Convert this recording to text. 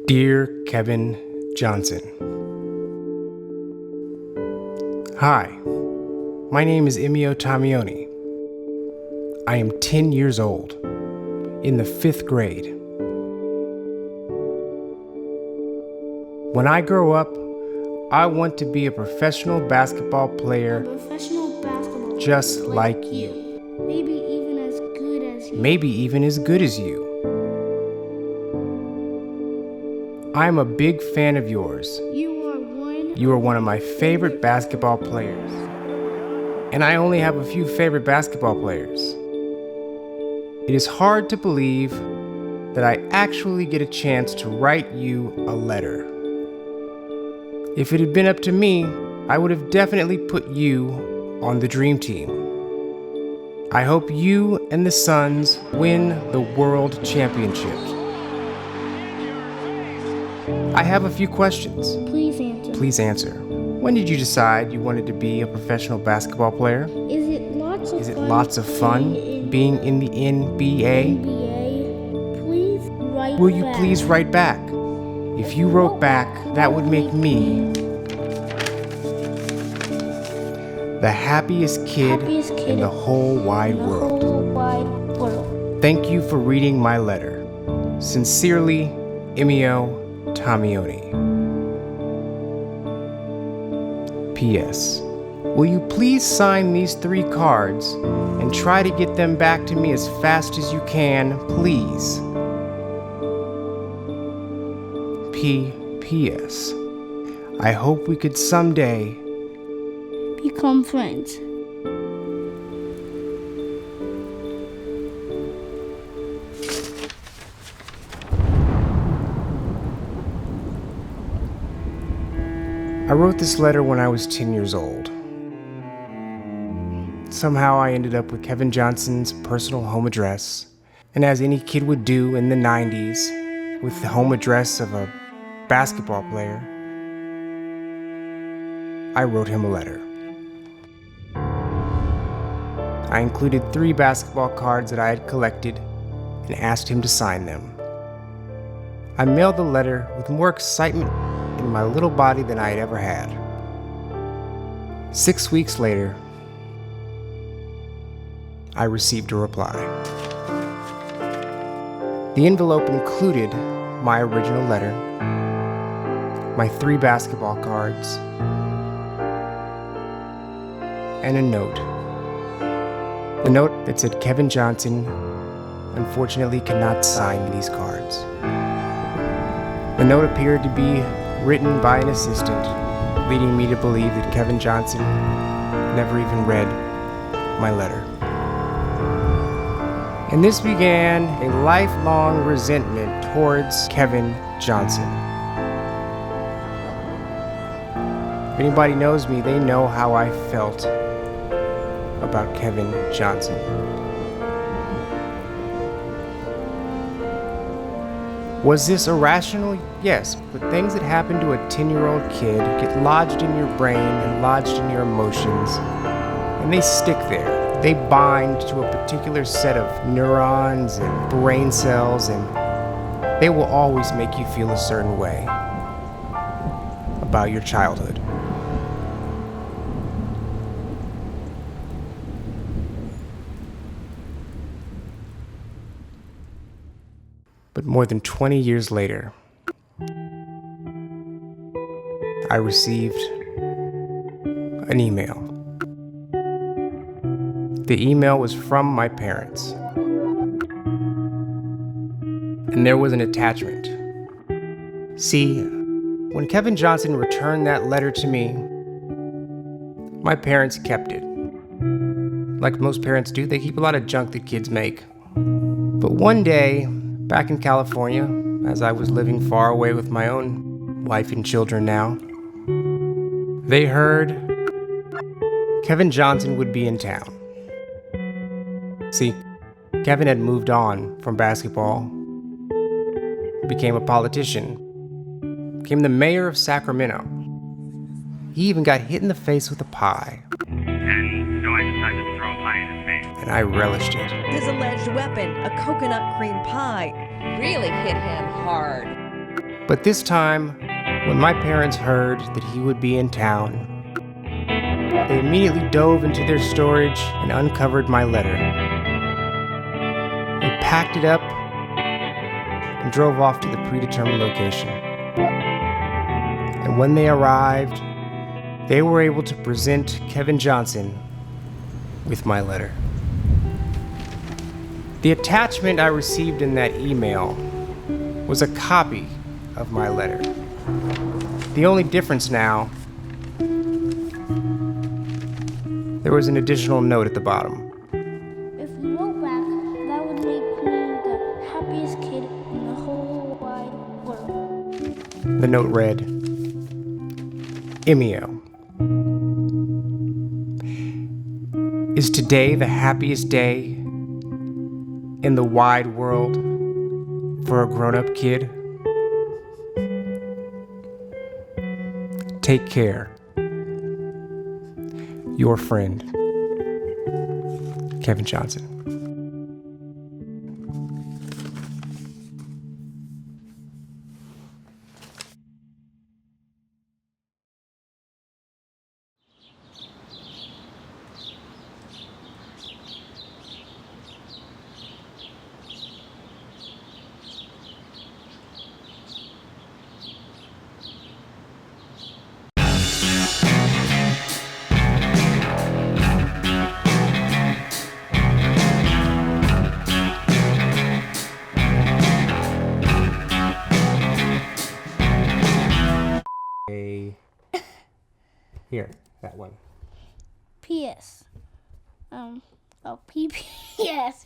Dear Kevin Johnson, hi, my name is Emio Tamioni. I am 10 years old, in the 5th grade. When I grow up, I want to be a professional basketball player just like you. Maybe even as good as you. Maybe even as good as you. I'm a big fan of yours. You are one of my favorite basketball players. And I only have a few favorite basketball players. It is hard to believe that I actually get a chance to write you a letter. If it had been up to me, I would have definitely put you on the dream team. I hope you and the Suns win the world championship. I have a few questions. Please answer. When did you decide you wanted to be a professional basketball player? Is it lots of fun being in the NBA? Will you please write back? If you wrote back, that would make me the happiest kid in the whole wide world. Thank you for reading my letter. Sincerely, Emio Tamioni. P.S. Will you please sign these 3 cards and try to get them back to me as fast as you can, please? P.S. I hope we could someday become friends. I wrote this letter when I was 10 years old. Somehow I ended up with Kevin Johnson's personal home address, and as any kid would do in the 90s, with the home address of a basketball player, I wrote him a letter. I included 3 basketball cards that I had collected and asked him to sign them. I mailed the letter with more excitement in my little body than I had ever had. 6 weeks later, I received a reply. The envelope included my original letter, my 3 basketball cards, and a note. The note that said Kevin Johnson unfortunately cannot sign these cards. The note appeared to be written by an assistant, leading me to believe that Kevin Johnson never even read my letter. And this began a lifelong resentment towards Kevin Johnson. If anybody knows me, they know how I felt about Kevin Johnson. Was this irrational? Yes, but things that happen to a 10-year-old kid get lodged in your brain and lodged in your emotions, and they stick there. They bind to a particular set of neurons and brain cells, and they will always make you feel a certain way about your childhood. But more than 20 years later, I received an email. The email was from my parents. And there was an attachment. See, when Kevin Johnson returned that letter to me, my parents kept it. Like most parents do, they keep a lot of junk that kids make. But one day, back in California, as I was living far away with my own wife and children now, they heard Kevin Johnson would be in town. See, Kevin had moved on from basketball, became a politician, became the mayor of Sacramento. He even got hit in the face with a pie. And so I decided to throw a pie in his face. And I relished it. His alleged weapon, a coconut cream pie, really hit him hard. But this time, when my parents heard that he would be in town, they immediately dove into their storage and uncovered my letter. They packed it up and drove off to the predetermined location. And when they arrived, they were able to present Kevin Johnson with my letter. The attachment I received in that email was a copy of my letter. The only difference now, there was an additional note at the bottom. If you wrote back, that would make me the happiest kid in the whole wide world. The note read, Emio, is today the happiest day in the wide world for a grown-up kid? Take care. Your friend, Kevin Johnson. Here, that one. P.S. PPS.